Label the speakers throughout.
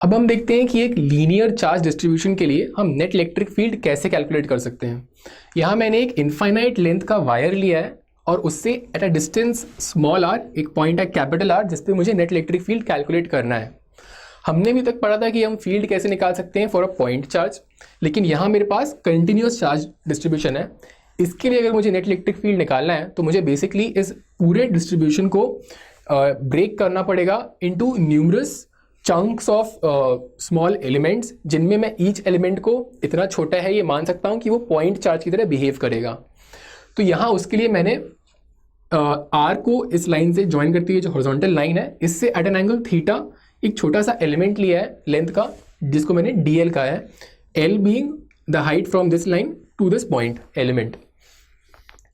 Speaker 1: अब हम देखते हैं कि एक लीनियर चार्ज डिस्ट्रीब्यूशन के लिए हम नेट इलेक्ट्रिक फील्ड कैसे कैलकुलेट कर सकते हैं। यहाँ मैंने एक इनफाइनाइट लेंथ का वायर लिया है और उससे at a distance small R एक पॉइंट है कैपिटल आर जिस पे मुझे नेट इलेक्ट्रिक फील्ड कैलकुलेट करना है। हमने अभी तक पढ़ा था कि हम फील्ड कैसे निकाल सकते हैं फॉर अ पॉइंट चार्ज, लेकिन यहाँ मेरे पास कंटिन्यूस चार्ज डिस्ट्रीब्यूशन है। इसके लिए अगर मुझे नेट इलेक्ट्रिक फील्ड निकालना है तो मुझे बेसिकली इस पूरे डिस्ट्रीब्यूशन को ब्रेक करना पड़ेगा into numerous chunks of small elements, जिनमें मैं ईच एलिमेंट को इतना छोटा है ये मान सकता हूँ कि वो पॉइंट चार्ज की तरह बिहेव करेगा। तो यहाँ उसके लिए मैंने आर को इस लाइन से ज्वाइन करती हुई जो हॉरिजॉन्टल लाइन है इससे एट एन एंगल थीटा एक छोटा सा एलिमेंट लिया है लेंथ का, जिसको मैंने डीएल कहा है, L being the height from this line to this point element.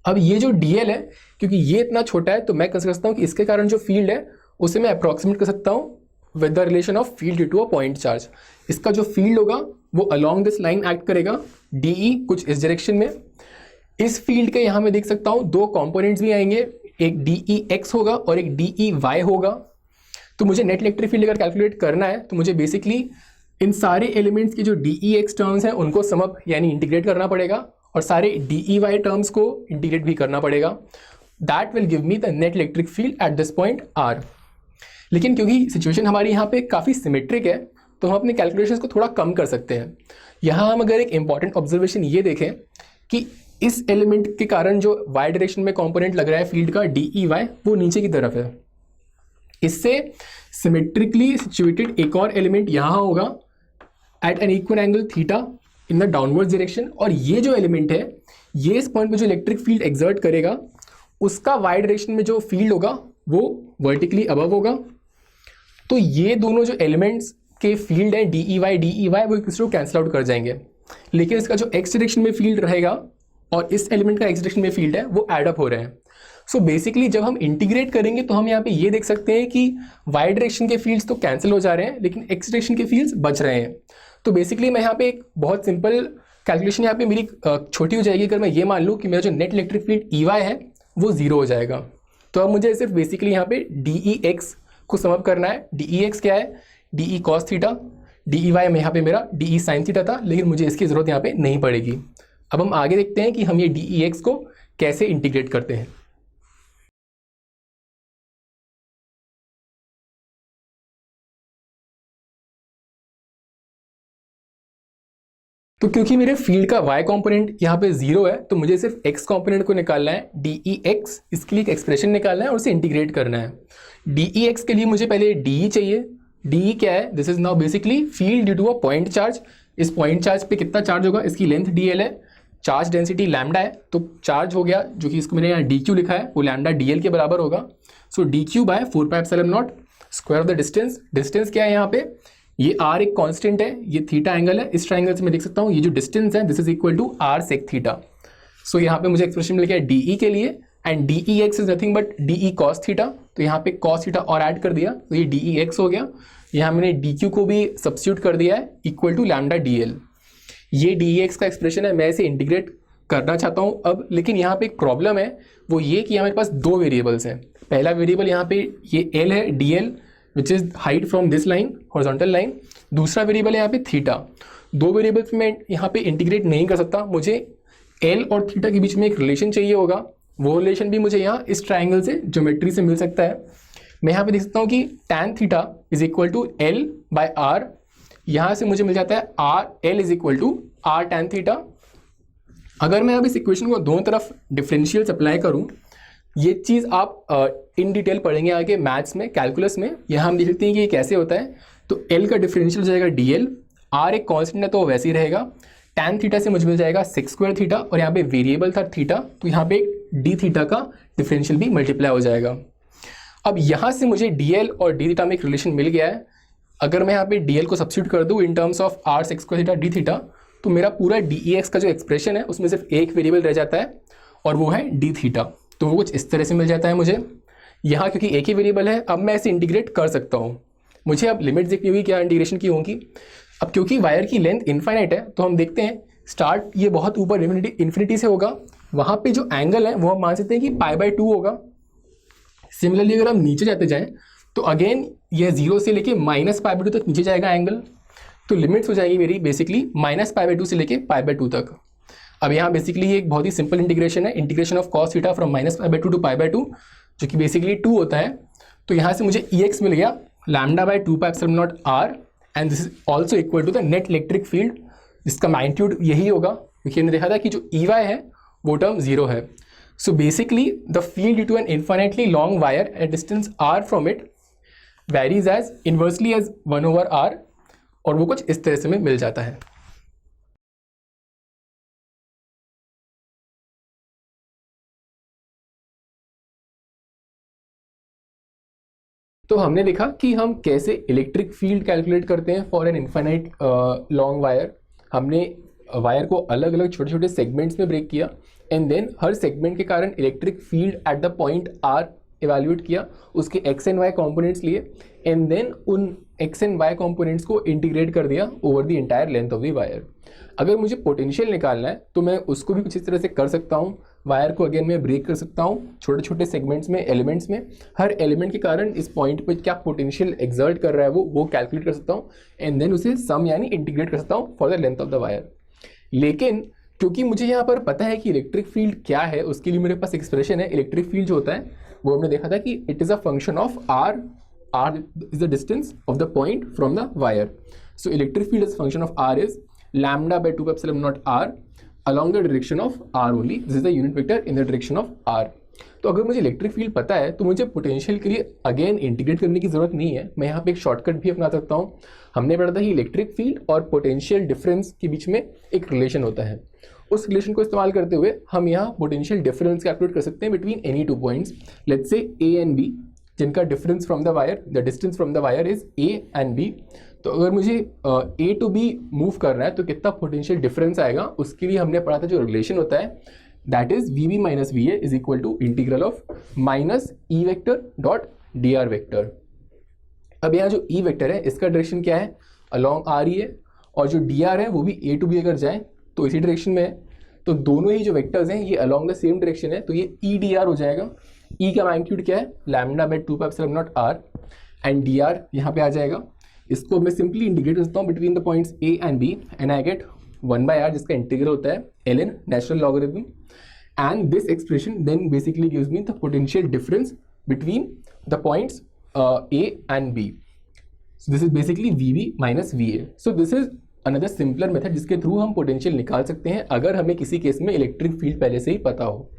Speaker 1: अब ये जो डीएल है, क्योंकि ये इतना छोटा है तो मैं कह सकता हूँ कि इसके कारण जो फील्ड है उसे मैं अप्रॉक्सीमेट कर सकता हूँ with the relation of field to a point charge. इसका जो फील्ड होगा वो अलॉन्ग दिस लाइन एक्ट करेगा, डीई कुछ इस डायरेक्शन में। इस फील्ड के यहाँ मैं देख सकता हूँ दो कंपोनेंट्स भी आएंगे, एक डीई एक्स होगा और एक डीई वाई होगा। तो मुझे नेट इलेक्ट्रिक फील्ड अगर कैलकुलेट करना है तो मुझे बेसिकली इन सारे एलिमेंट्स की जो डीई एक्स टर्म्स हैं उनको सम अप यानी इंटीग्रेट करना पड़ेगा और सारे डीई वाई टर्म्स को इंटीग्रेट भी करना पड़ेगा। That will give me the net electric field at this point R. लेकिन क्योंकि सिचुएशन हमारी यहाँ पे काफ़ी सिमेट्रिक है तो हम अपने कैलकुलेशंस को थोड़ा कम कर सकते हैं। यहाँ हम अगर एक इंपॉर्टेंट ऑब्जर्वेशन ये देखें कि इस एलिमेंट के कारण जो वाई डायरेक्शन में कंपोनेंट लग रहा है फील्ड का डीई वाई वो नीचे की तरफ है। इससे सिमेट्रिकली सिचुएटेड एक और एलिमेंट यहाँ होगा at an equal angle theta in the downward direction, और ये जो एलिमेंट है ये इस पॉइंट पे जो इलेक्ट्रिक फील्ड एक्सर्ट करेगा उसका वाई डायरेक्शन में जो फील्ड होगा वो वर्टिकली अबव होगा। तो ये दोनों जो एलिमेंट्स के फील्ड है डीई वाई वो एक दूसरे को कैंसिल आउट कर जाएंगे, लेकिन इसका जो एक्स डायरेक्शन में फील्ड रहेगा और इस एलिमेंट का एक्स डायरेक्शन में फील्ड है वो एड अप हो रहे हैं। सो बेसिकली जब हम इंटीग्रेट करेंगे तो हम यहाँ पे ये देख सकते हैं कि वाई डायरेक्शन के फील्ड्स तो कैंसिल हो जा रहे हैं लेकिन एक्स डायरेक्शन के फील्ड्स बच रहे हैं। तो बेसिकली मैं यहाँ पे एक बहुत सिंपल कैलकुलेशन यहाँ पे मेरी छोटी हो जाएगी अगर मैं ये मान लूँ कि मेरा जो net electric field E Y है वो जीरो हो जाएगा। तो अब मुझे सिर्फ बेसिकली यहाँ पे डीई एक्स को समअप करना है। डीई एक्स क्या है, DE cos theta, DE Y में यहाँ पे मेरा डीई साइन थीटा था, लेकिन मुझे इसकी ज़रूरत यहाँ पे नहीं पड़ेगी। अब हम आगे देखते हैं कि हम ये डीई एक्स को कैसे इंटीग्रेट करते हैं। तो क्योंकि मेरे फील्ड का y कंपोनेंट यहाँ पे जीरो है तो मुझे सिर्फ x कंपोनेंट को निकालना है, डी एक्स, इसके लिए एक एक्सप्रेशन निकालना है और उसे इंटीग्रेट करना है। डी एक्स के लिए मुझे पहले डी चाहिए। डी क्या है, this is now basically field due to a point charge. इस पॉइंट चार्ज पे कितना चार्ज होगा, इसकी लेंथ डीएल है, चार्ज डेंसिटी लैम्डा है, तो चार्ज हो गया जो कि इसको मैंने यहाँ डी क्यू लिखा है वो लैम्डा डीएल के बराबर होगा। So D Q by 4πε0 square of the distance. Distance क्या है यहाँ पे, ये आर एक कांस्टेंट है, ये थीटा एंगल है, इस ट्राइंगल से मैं देख सकता हूँ ये जो डिस्टेंस है this is equal to R sec theta. So यहाँ पे मुझे एक्सप्रेशन मिल गया डीई के लिए and DE X is nothing but DE cos theta. तो यहाँ पे कॉस थीटा और ऐड कर दिया तो ये डीई एक्स हो गया। यहाँ मैंने डी क्यू को भी सब्स्टिट्यूट कर दिया है इक्वल टू लैम्डा डीएल। ये डीई एक्स का एक्सप्रेशन है, मैं इसे इंटीग्रेट करना चाहता हूँ अब, लेकिन यहाँ पे एक प्रॉब्लम है वो ये कि हमारे पास दो वेरिएबल्स हैं। पहला वेरिएबल यहाँ पे ये एल है DL which is height from this line horizontal line, दूसरा वेरिएबल है यहाँ पे थीटा। दो वेरिएबल्स में यहाँ पे इंटीग्रेट नहीं कर सकता, मुझे एल और थीटा के बीच में एक रिलेशन चाहिए होगा, वो रिलेशन भी मुझे यहाँ इस ट्राइंगल से ज्योमेट्री से मिल सकता है। मैं यहाँ पे देख सकता हूँ कि tan theta is equal to L by R, यहाँ से मुझे मिल जाता है R L is equal to R tan theta. अगर मैं अब इस इक्वेशन को दोनों तरफ डिफरेंशियल अप्लाई करूँ, ये चीज़ आप इन डिटेल पढ़ेंगे आगे मैथ्स में, कैलकुलस में। यहाँ हम देख सकते हैं कि ये कैसे होता है। तो L का डिफरेंशियल हो जाएगा DL, R एक कांस्टेंट है तो वैसे ही रहेगा, tan थीटा से मुझे मिल जाएगा सेक स्क्वायर थीटा और यहाँ पे वेरिएबल था थीटा तो यहाँ पे डी थीटा का डिफरेंशियल भी मल्टीप्लाई हो जाएगा। अब यहाँ से मुझे DL और डी थीटा में एक रिलेशन मिल गया है। अगर मैं यहाँ पे DL को सब्स्टिट्यूट कर दूँ in terms of R sec square theta D theta तो मेरा पूरा DEX का जो एक्सप्रेशन है उसमें सिर्फ एक वेरिएबल रह जाता है और वो है डी थीटा। तो वो कुछ इस तरह से मिल जाता है मुझे। यहाँ क्योंकि एक ही वेरिएबल है अब मैं इसे इंटीग्रेट कर सकता हूँ। मुझे अब लिमिट देखनी होगी क्या इंटीग्रेशन की होगी। अब क्योंकि वायर की लेंथ इनफाइनाइट है तो हम देखते हैं स्टार्ट ये बहुत ऊपर इन्फिनिटी से होगा, वहाँ पे जो एंगल है वो हम मान सकते हैं कि π/2 होगा। सिमिलरली अगर हम नीचे जाते जाएँ तो अगेन ये 0 से लेके -π/2 तक नीचे जाएगा एंगल, तो लिमिट्स हो जाएगी मेरी बेसिकली -π/2 से लेके π/2 तक। अब यहाँ बेसिकली ये एक बहुत ही सिंपल इंटीग्रेशन है, integration of cos theta from -π/2 to π/2, जो कि बेसिकली 2 होता है। तो यहाँ से मुझे Ex मिल गया λ/2πε0r, and this is also equal to the net electric field, जिसका मैग्नीट्यूड यही होगा, क्योंकि हमने देखा था कि जो Ey है वो टर्म 0 है। So basically the field due to an infinitely long wire at distance r from it varies as inversely as 1/r, और वो कुछ इस तरह से में मिल जाता है। तो हमने देखा कि हम कैसे इलेक्ट्रिक फील्ड कैलकुलेट करते हैं for an infinite long wire. हमने वायर को अलग अलग छोटे छोटे सेगमेंट्स में ब्रेक किया, एंड देन हर सेगमेंट के कारण electric field at the point R evaluate किया, उसके एक्स एंड वाई कॉम्पोनेंट्स लिए, एंड देन उन एक्स एंड वाई कॉम्पोनेंट्स को इंटीग्रेट कर दिया over the entire length of the wire. अगर मुझे पोटेंशियल निकालना है तो मैं उसको भी कुछ इस तरह से कर सकता हूँ। वायर को अगेन मैं ब्रेक कर सकता हूँ छोटे छोटे सेगमेंट्स में, एलिमेंट्स में। हर एलिमेंट के कारण इस पॉइंट पे क्या पोटेंशियल एक्सर्ट कर रहा है वो कैलकुलेट कर सकता हूँ, एंड देन उसे सम यानी इंटीग्रेट कर सकता हूँ for the length of the wire. लेकिन क्योंकि मुझे यहाँ पर पता है कि इलेक्ट्रिक फील्ड क्या है, उसके लिए मेरे पास एक्सप्रेशन है। इलेक्ट्रिक फील्ड जो होता है वो हमने देखा था कि it is a function of R is the distance of the point from the wire. So electric field is function of R is λ/2πε0r along the direction of r only. This is the unit vector in the direction of r. तो अगर मुझे electric field पता है तो मुझे potential के लिए again integrate करने की जरूरत नहीं है। मैं यहाँ पे एक शॉर्टकट भी अपना सकता हूँ। हमने पढ़ा था कि इलेक्ट्रिक फील्ड और पोटेंशियल डिफरेंस के बीच में एक रिलेशन होता है। उस रिलेशन को इस्तेमाल करते हुए हम यहाँ पोटेंशियल डिफरेंस कैलकुलेट कर सकते हैं between any two points, let's say A and B, जिनका difference from the wire, the distance from the wire is A and B। तो अगर मुझे A टू B मूव करना है तो कितना पोटेंशियल डिफरेंस आएगा, उसके लिए हमने पढ़ा था जो रिलेशन होता है that is VB minus VA is equal to integral of minus E vector dot dr vector. अब यहाँ जो E वेक्टर है इसका डायरेक्शन क्या है, अलॉन्ग R ही है, और जो dr है वो भी A टू B अगर जाए तो इसी डायरेक्शन में है। तो दोनों ही जो वेक्टर्स हैं ये अलॉन्ग द सेम डायरेक्शन है, तो ये E dr हो जाएगा। E का मैग्नीट्यूड क्या है λ/2πε0r, एंड dr यहाँ पे आ जाएगा। इसको मैं सिंपली इंटीग्रेट कर सकता हूँ between the points A and B, and I get 1/r, जिसका इंटीग्रल होता है ln natural logarithm, and this expression then basically gives me the potential difference between the points A and B. So this is basically VB minus VA. So this is another simpler method जिसके through हम potential निकाल सकते हैं अगर हमें किसी case में electric field पहले से ही पता हो।